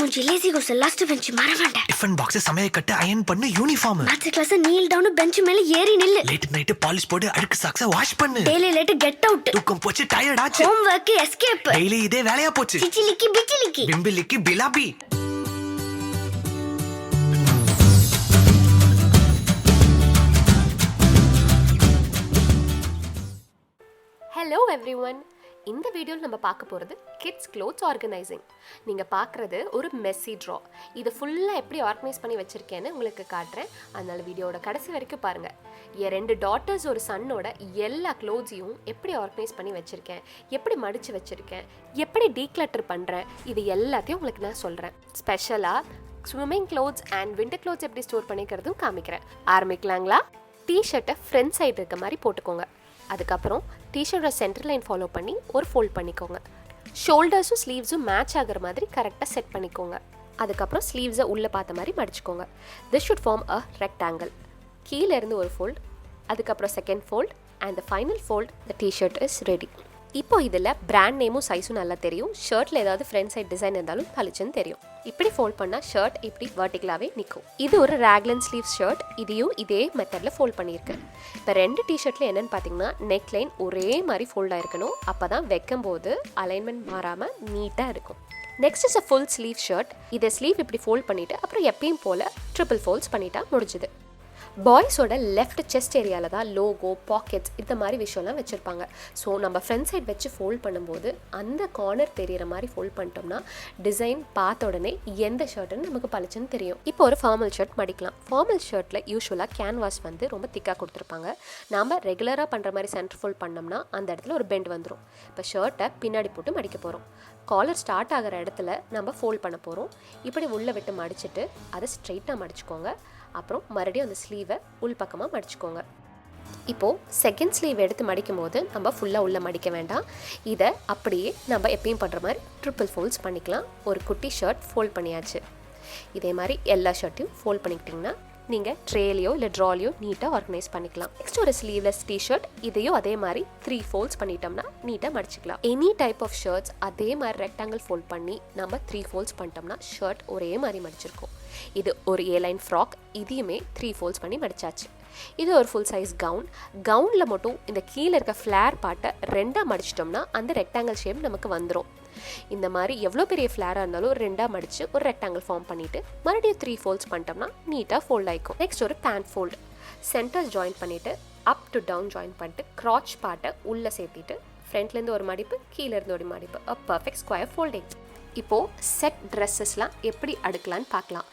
மூஞ்சி lazy goes last bench மறவேண்ட. Tiffin box சமையல் கட்டு அயர்ன் பண்ணு uniform. Maths class kneel down bench மேல ஏறி நில்லு. லேட் நைட் பாலிஷ் போட்டு அழுக்கு சாக்ஸ வாஷ் பண்ணு. Daily late get out. தூக்கம் போச்சு டயர்ட் ஆச்சு. Home work escape. டெய்லி இதே வேலையா போச்சு. சிச்சிலிக்கி பிச்சிலிக்கி பிம்பிலிக்கி பிலாபி. ஹலோ எவ்ரிவன், இந்த வீடியோவில் நம்ம பார்க்க போகிறது கிட்ஸ் க்ளோத்ஸ் ஆர்கனைசிங். நீங்கள் பார்க்குறது ஒரு மெஸ்ஸி ட்ரா. இது ஃபுல்லாக எப்படி ஆர்கனைஸ் பண்ணி வச்சுருக்கேன்னு உங்களுக்கு காட்டுறேன். அதனால் வீடியோட கடைசி வரைக்கும் பாருங்கள். என் 2 டாட்டர்ஸ் ஒரு சன்னோட எல்லா க்ளோத்ஸையும் எப்படி ஆர்கனைஸ் பண்ணி வச்சுருக்கேன், எப்படி மடித்து வச்சுருக்கேன், எப்படி டீக்ளட்டர் பண்ணுறேன், இது எல்லாத்தையும் உங்களுக்கு நான் சொல்கிறேன். ஸ்பெஷலாக swimming clothes and winter clothes எப்படி ஸ்டோர் பண்ணிக்கிறதும் காமிக்கிறேன். ஆரம்பிக்கலாங்களா? டிஷர்ட்டை ஃப்ரண்ட் சைடு இருக்க மாதிரி போட்டுக்கோங்க. அதுக்கப்புறம் டிஷர்ட்டோட சென்டர் லைன் ஃபாலோ பண்ணி ஒரு ஃபோல்ட் பண்ணிக்கோங்க. ஷோல்டர்ஸும் ஸ்லீவ்ஸும் மேட்ச் ஆகிற மாதிரி கரெக்டாக செட் பண்ணிக்கோங்க. அதுக்கப்புறம் ஸ்லீவ்ஸை உள்ளே பார்த்த மாதிரி மடிச்சுக்கோங்க. This should form a rectangle. கீழே இருந்து ஒரு ஃபோல்ட், அதுக்கப்புறம் second fold and the final fold. The T-shirt is ready. இப்போ இதில் பிராண்ட் நேமும் சைஸும் நல்லா தெரியும். ஷர்ட்டில் ஏதாவது ஃப்ரண்ட் சைட் டிசைன் இருந்தாலும் பளிச்சுன்னு தெரியும். இப்படி ஃபோல்ட் பண்ணால் ஷர்ட் இப்படி வர்டிகலாகவே நிற்கும். இது ஒரு ரேக்லன் ஸ்லீவ் ஷர்ட். இதையும் இதே மெத்தடில் ஃபோல்ட் பண்ணியிருக்கேன். இப்போ 2 டிஷர்ட்டில் என்னென்னு பார்த்தீங்கன்னா நெக் லைன் ஒரே மாதிரி ஃபோல்ட் ஆகிருக்கணும். அப்போ தான் வைக்கும்போது அலைன்மெண்ட் மாறாமல் நீட்டாக இருக்கும். Next is a full sleeve shirt. இதை ஸ்லீவ் இப்படி ஃபோல்ட் பண்ணிவிட்டு அப்புறம் எப்பயும் போல் ட்ரிபிள் ஃபோல்ட்ஸ் பண்ணிட்டா முடிஞ்சுது. பாய்ஸோட லெஃப்ட் செஸ்ட் ஏரியாவில் தான் லோகோ, பாக்கெட்ஸ் இந்த மாதிரி விஷயம்லாம் வச்சுருப்பாங்க. ஸோ நம்ம ஃப்ரண்ட் சைட் வச்சு ஃபோல்ட் பண்ணும்போது அந்த கார்னர் தெரிகிற மாதிரி ஃபோல்ட் பண்ணிட்டோம்னா டிசைன் பார்த்த உடனே எந்த ஷர்ட்டுன்னு நமக்கு பளிச்சுன்னு தெரியும். இப்போ ஒரு ஃபார்மல் ஷர்ட் மடிக்கலாம். ஃபார்மல் ஷர்ட்டில் யூஸ்வலாக கேன்வாஸ் வந்து ரொம்ப திக்காக கொடுத்துருப்பாங்க. நாம் ரெகுலராக பண்ணுற மாதிரி சென்டர் ஃபோல்ட் பண்ணோம்னா அந்த இடத்துல ஒரு பெண்ட் வந்துடும். இப்போ ஷர்ட்டை பின்னாடி போட்டு மடிக்க போகிறோம். காலர் ஸ்டார்ட் ஆகிற இடத்துல நம்ம ஃபோல்ட் பண்ண போகிறோம். இப்படி உள்ளே விட்டு மடிச்சுட்டு அதை ஸ்ட்ரெயிட்டாக மடிச்சுக்கோங்க. அப்புறம் மறுபடியும் அந்த ஸ்லீவை உள் பக்கமாக மடிச்சுக்கோங்க. இப்போது செகண்ட் ஸ்லீவ் எடுத்து மடிக்கும் போது நம்ம ஃபுல்லாக உள்ளே மடிக்க வேண்டாம். இதை அப்படியே நம்ம எப்பயும் பண்ணுற மாதிரி ட்ரிபிள் ஃபோல்ட்ஸ் பண்ணிக்கலாம். ஒரு குட்டி ஷர்ட் ஃபோல்ட் பண்ணியாச்சு. இதே மாதிரி எல்லா ஷர்ட்டையும் ஃபோல்ட் பண்ணிக்கிட்டிங்கன்னா நீங்கள் ட்ரேலையோ இல்லை ட்ராலையோ நீட்டாக ஆர்கனைஸ் பண்ணிக்கலாம். நெக்ஸ்ட் ஒரு ஸ்லீவ்லெஸ் டிஷர்ட். இதையும் அதே மாதிரி 3 ஃபோல்ட்ஸ் பண்ணிட்டோம்னா நீட்டாக மடிச்சிக்கலாம். எனி டைப் ஆஃப் ஷர்ட்ஸ் அதே மாதிரி ரெக்டாங்கிள் ஃபோல்ட் பண்ணி நம்ம 3 ஃபோல்ட்ஸ் பண்ணிட்டோம்னா ஷர்ட் ஒரே மாதிரி மடிச்சிருக்கோம். இது ஒரு ஏலைன் ஃப்ராக். இதையுமே 3 ஃபோல்ட்ஸ் பண்ணி மடிச்சாச்சு. இது ஒரு ஃபுல் சைஸ் கவுன். கவுனில் மட்டும் இந்த கீழே இருக்க ஃப்ளேர் பார்ட்டை 2ஆக மடிச்சிட்டோம்னா அந்த ரெக்டாங்கிள் ஷேப் நமக்கு வந்துடும். இந்த மாதிரி எவ்வளோ பெரிய ஃப்ளேராக இருந்தாலும் 2ஆக மடித்து ஒரு ரெக்டாங்கிள் ஃபார்ம் பண்ணிவிட்டு மறுபடியும் 3 ஃபோல்ட்ஸ் பண்ணிட்டோம்னா நீட்டாக ஃபோல்ட் ஆகிக்கும். நெக்ஸ்ட் ஒரு பேண்ட் ஃபோல்டு. சென்டர் ஜாயின் பண்ணிவிட்டு அப் டு டவுன் ஜாயின் பண்ணிட்டு க்ராச் பார்ட்டை உள்ளே சேர்த்திட்டு ஃப்ரண்ட்லேருந்து ஒரு மடிப்பு, கீழேருந்து ஒரு மடிப்பு. A perfect square folding. இப்போது செட் ட்ரெஸ்ஸஸ்லாம் எப்படி அடுக்கலான்னு பார்க்கலாம்.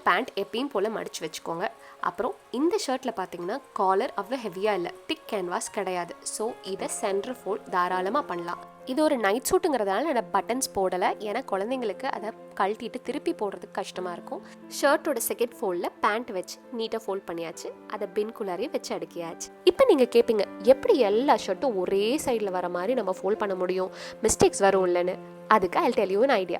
பேண்ட் எப்பயும் போல் மடித்து வச்சுக்கோங்க. அப்புறம் இந்த ஷர்ட்டில் பார்த்தீங்கன்னா காலர் அவ்வளோ ஹெவியாக இல்லை, திக் கேன்வாஸ் கிடையாது. ஸோ இதை சென்டர் ஃபோல்ட் தாராளமாக பண்ணலாம். இது ஒரு நைட் சூட்டுங்கிறதுனால நான் பட்டன்ஸ் போடலை. ஏன்னா குழந்தைங்களுக்கு அதை கழட்டிட்டு திருப்பி போடுறதுக்கு கஷ்டமாக இருக்கும். ஷர்ட்டோட செகண்ட் ஃபோல்டில் பேண்ட் வச்சு நீட்டாக ஃபோல்ட் பண்ணியாச்சு. அதை பின்குள்ளாரையும் வச்சு அடுக்கியாச்சு. இப்போ நீங்கள் கேட்பீங்க, எப்படி எல்லா ஷர்ட்டும் ஒரே சைடில் வர மாதிரி நம்ம ஃபோல்ட் பண்ண முடியும், மிஸ்டேக்ஸ் வரும் இல்லைன்னு? அதுக்கு I tell you an idea.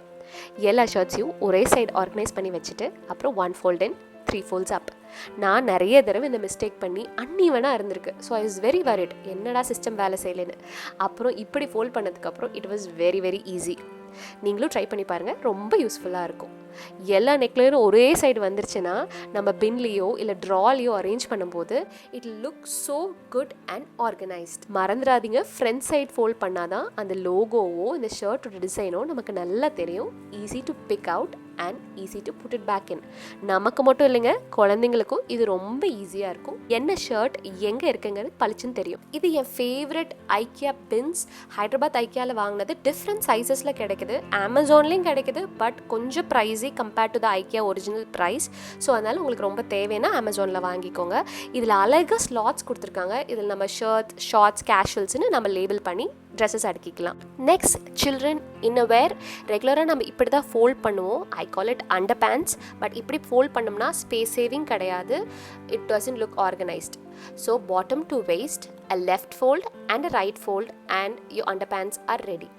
எல்லா ஷர்ட்ஸையும் ஒரே சைடு ஆர்கனைஸ் பண்ணி வச்சுட்டு அப்புறம் 1 fold in 3 folds up. நான் நிறைய தடவை இந்த மிஸ்டேக் பண்ணி அன்ஈவனாக இருந்திருக்கு. So I was very worried, என்னடா சிஸ்டம் வேலை செய்யலைன்னு. அப்புறம் இப்படி ஃபோல்ட் பண்ணதுக்கப்புறம் it was very very easy. நீங்களும் ட்ரை பண்ணி பாருங்கள், ரொம்ப யூஸ்ஃபுல்லாக இருக்கும். எல்லா நெக்லையும் ஒரே சைடு வந்துருச்சுன்னா நம்ம பின்லேயோ இல்லை ட்ராலையோ அரேஞ்ச் பண்ணும்போது it look so good and organised. மறந்துடாதீங்க, ஃப்ரண்ட் சைட் ஃபோல்ட் பண்ணாதான் அந்த லோகோவோ இந்த ஷர்ட்டோட டிசைனோ நமக்கு நல்லா தெரியும். Easy to pick out and easy to put it back in. நமக்கு மட்டும் இல்லைங்க, குழந்தைங்களுக்கும் இது ரொம்ப ஈஸியாக இருக்கும். என்ன ஷர்ட் எங்கே இருக்குங்கிறது பளிச்சுன்னு தெரியும். இது என் ஃபேவரட் ஐக்கியா பின்ஸ். ஹைதராபாத் ஐக்கியாவில் வாங்கினது. டிஃப்ரெண்ட் சைஸஸில் கிடைக்குது, அமேசான்லேயும் கிடைக்குது. பட் கொஞ்சம் pricey compared to the IKEA original price. So அதனால் உங்களுக்கு ரொம்ப தேவைன்னா அமேசானில் வாங்கிக்கோங்க. இதில் அழகாக ஸ்லாட்ஸ் கொடுத்துருக்காங்க. இதில் நம்ம ஷர்ட், ஷார்ட்ஸ், கேஷுவல்ஸ்னு நம்ம லேபிள் பண்ணி ட்ரெஸ்ஸஸ் அடுக்கிக்கலாம். Next children innerwear. ரெகுலராக நம்ம இப்படி தான் ஃபோல்ட் பண்ணுவோம். I call it under pants. But இப்படி ஃபோல்ட் பண்ணோம்னா ஸ்பேஸ் சேவிங் கிடையாது. It doesn't look organised. So bottom to waist, a left fold and a right fold and you under pants are ready.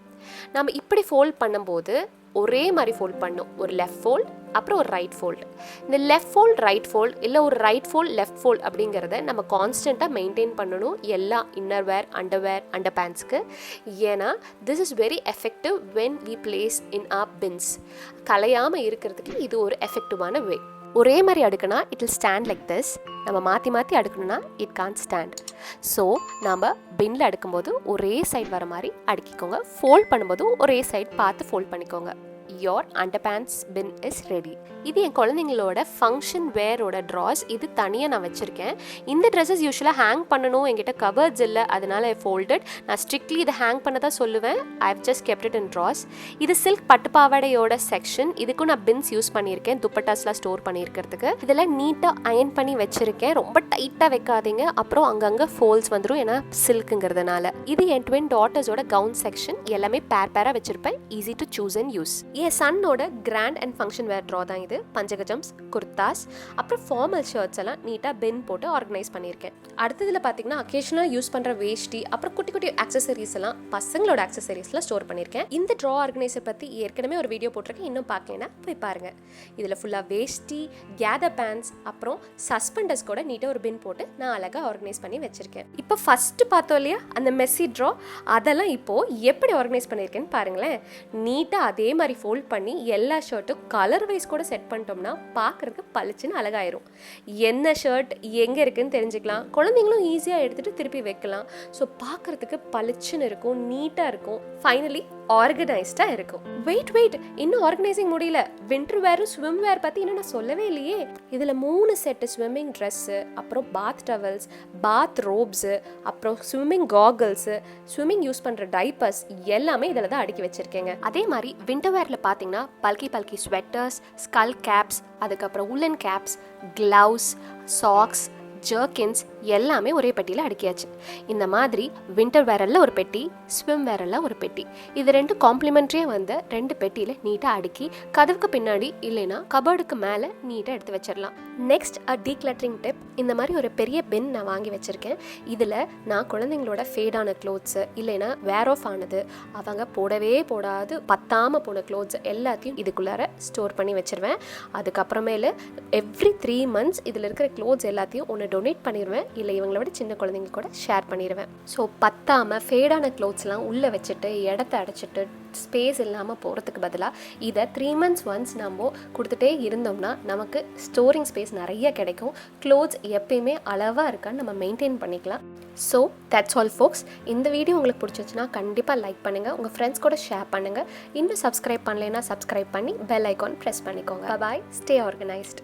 நம்ம இப்படி fold பண்ணும்போது ஒரே மாதிரி fold பண்ணணும். ஒரு லெஃப்ட் ஃபோல்ட் அப்புறம் ஒரு ரைட் ஃபோல்ட். இந்த லெஃப்ட் ஃபோல்ட் ரைட் ஃபோல்ட் இல்லை ஒரு ரைட் ஃபோல்ட் லெஃப்ட் ஃபோல்ட் அப்படிங்கிறத நம்ம கான்ஸ்டண்ட்டாக மெயின்டைன் பண்ணணும் எல்லா இன்னர் வேர் அண்டர் பேண்ட்ஸ்க்கு. ஏன்னா this is very effective when we place in our bins. கலையாமல் இருக்கிறதுக்கு இது ஒரு எஃபெக்டிவான வே. ஒரே மாதிரி அடுக்குனா it will stand like this. நம்ம மாற்றி மாற்றி அடுக்கணும்னா இட் கான்ட் ஸ்டாண்ட். ஸோ நம்ம பின்னில் அடுக்கும்போது ஒரே சைடு வர மாதிரி அடுக்கிக்கோங்க. ஃபோல்ட் பண்ணும்போதும் ஒரே சைடு பார்த்து ஃபோல்ட் பண்ணிக்கோங்க. Your underpants bin is ready. இது என் குழந்தைங்களோட ஃபங்க்ஷன் வேரோட ட்ராஸ். இது தனியாக நான் வச்சுருக்கேன். இந்த ட்ரெஸ்ஸஸ் யூஸ்வலாக ஹேங் பண்ணணும், என்கிட்ட கவர்ஸ் இல்லை, அதனால ஃபோல்டட். நான் ஸ்ட்ரிக்ட்லி இதை ஹேங் பண்ண தான் சொல்லுவேன். I have just kept it in drawers. இது சில்க் பட்டுப்பாவாடையோட செக்ஷன். இதுக்கும் நான் பின்ஸ் யூஸ் பண்ணியிருக்கேன், துப்பட்டாஸ்லாம் ஸ்டோர் பண்ணியிருக்கிறதுக்கு. இதெல்லாம் நீட்டாக அயன் பண்ணி வச்சுருக்கேன். ரொம்ப டைட்டாக வைக்காதீங்க, அப்புறம் அங்கங்கே ஃபோல்ஸ் வந்துடும், ஏன்னா சில்க்குங்கிறதுனால. இது என் ட்வின் டாட்டர்ஸோட கவுன் செக்ஷன். எல்லாமே பேராக வச்சுருப்பேன், easy to choose and use. என் சன்னோட grand and function wear drawer தான் இது. பஞ்சகஜம்ஸ், குர்தாஸ், அப்புறம் ஃபார்மல் ஷர்ட்ஸ் எல்லாம் நீட்டாக பின் போட்டு ஆர்கனைஸ் பண்ணியிருக்கேன். அடுத்ததில் பார்த்தீங்கன்னா அக்கேஷனலாக யூஸ் பண்ணுற வேஷ்டி, அப்புறம் குட்டி குட்டி ஆக்சசரிஸ் எல்லாம், பசங்களோட ஆக்சசரிஸ்லாம் ஸ்டோர் பண்ணியிருக்கேன். இந்த ட்ரா ஆர்கனைசர் பற்றி ஏற்கனவே ஒரு வீடியோ போட்டிருக்கேன், இன்னும் பார்க்கலன்னா போய் பாருங்க. இதில் ஃபுல்லாக வேஷ்டி, கேதர் பேண்ட்ஸ், அப்புறம் சஸ்பெண்டர்ஸ் கூட நீட்டாக ஒரு பின் போட்டு நான் அழகாக ஆர்கனைஸ் பண்ணி வச்சிருக்கேன். இப்போ ஃபர்ஸ்ட் பார்த்தோம் இல்லையா அந்த மெஸ்ஸி ட்ரா, அதெல்லாம் இப்போது எப்படி ஆர்கனைஸ் பண்ணியிருக்கேன்னு பாருங்களேன். நீட்டாக அதே மாதிரி ஃபோல்ட் பண்ணி எல்லா ஷர்ட்டும் கலர் வைஸ் கூட செட் பண்ணிட்டோம்னா பார்க்குறதுக்கு பளிச்சுன்னு அழகாயிரும். என்ன ஷர்ட் எங்கே இருக்குன்னு தெரிஞ்சுக்கலாம். குழந்தைங்களும் ஈஸியாக எடுத்துகிட்டு திருப்பி வைக்கலாம். ஸோ பார்க்குறதுக்கு பளிச்சுன்னு இருக்கும், நீட்டாக இருக்கும், ஃபைனலி ஆர்கனைஸ்டாக இருக்கும். வெயிட் இன்னும் ஆர்கனைசிங் முடியல. வின்டர் வேரும் ஸ்விம் வேர் பற்றி இன்னும் நான் சொல்லவே இல்லையே. இதில் 3 செட்டு ஸ்விம்மிங் ட்ரெஸ்ஸு, அப்புறம் பாத் டவல்ஸ், பாத் ரோப்ஸு, அப்புறம் ஸ்விம்மிங் காகல்ஸு, ஸ்விம்மிங் யூஸ் பண்ணுற டைப்பர்ஸ் எல்லாமே இதில் தான் அடுக்கி வச்சுருக்கேங்க. அதே மாதிரி வின்டர் வேரில் பார்த்தீங்கன்னா பல்கி ஸ்வெட்டர்ஸ், ஸ்கல் கேப்ஸ், அதுக்கப்புறம் உல்லன் கேப்ஸ், கிளவுஸ், சாக்ஸ், ஜர்க்கின்ஸ் எல்லாமே ஒரே பெட்டியில் அடுக்கியாச்சு. இந்த மாதிரி வின்டர் வேரெல்லாம் ஒரு பெட்டி, ஸ்விம் வேரெல்லாம் ஒரு பெட்டி, இது 2 காம்ப்ளிமெண்ட்ரியாக வந்து 2 பெட்டியில் நீட்டாக அடுக்கி கதவுக்கு பின்னாடி இல்லைன்னா கபோர்டுக்கு மேலே நீட்டாக எடுத்து வச்சிடலாம். Next decluttering tip. இந்த மாதிரி ஒரு பெரிய பின் நான் வாங்கி வச்சுருக்கேன். இதில் நான் குழந்தைங்களோட ஃபேடான க்ளோத்ஸு, இல்லைன்னா வேர் ஆஃப் ஆனது, அவங்க போடவே போடாது பத்தாமல் போன க்ளோத்ஸ் எல்லாத்தையும் இதுக்குள்ளார ஸ்டோர் பண்ணி வச்சுருவேன். அதுக்கப்புறமேலு எவ்ரி 3 months இதில் இருக்கிற க்ளோத்ஸ் எல்லாத்தையும் ஒன்று டொனேட் பண்ணிடுவேன், இல்லை இவங்களோட சின்ன குழந்தைங்க கூட ஷேர் பண்ணிடுவேன். ஸோ பத்தாமல் ஃபேடான க்ளோத்ஸ்லாம் உள்ளே வச்சுட்டு இடத்த அடைச்சிட்டு ஸ்பேஸ் இல்லாமல் போகிறதுக்கு பதிலாக இதை 3 months ஒன்ஸ் நம்ம கொடுத்துட்டே இருந்தோம்னா நமக்கு ஸ்டோரிங் ஸ்பேஸ் நிறைய கிடைக்கும். க்ளோத்ஸ் எப்பயுமே அளவாக இருக்கான்னு நம்ம மெயின்டைன் பண்ணிக்கலாம். ஸோ தட்ஸ் ஆல் ஃபோக்ஸ். இந்த வீடியோ உங்களுக்கு பிடிச்சிச்சுன்னா கண்டிப்பாக லைக் பண்ணுங்கள், உங்கள் ஃப்ரெண்ட்ஸ் கூட ஷேர் பண்ணுங்கள். இன்னும் சப்ஸ்கிரைப் பண்ணலைன்னா சப்ஸ்கிரைப் பண்ணி பெல் ஐக்கான் ப்ரெஸ் பண்ணிக்கோங்க. பாய், ஸ்டே ஆர்கனைஸ்ட்.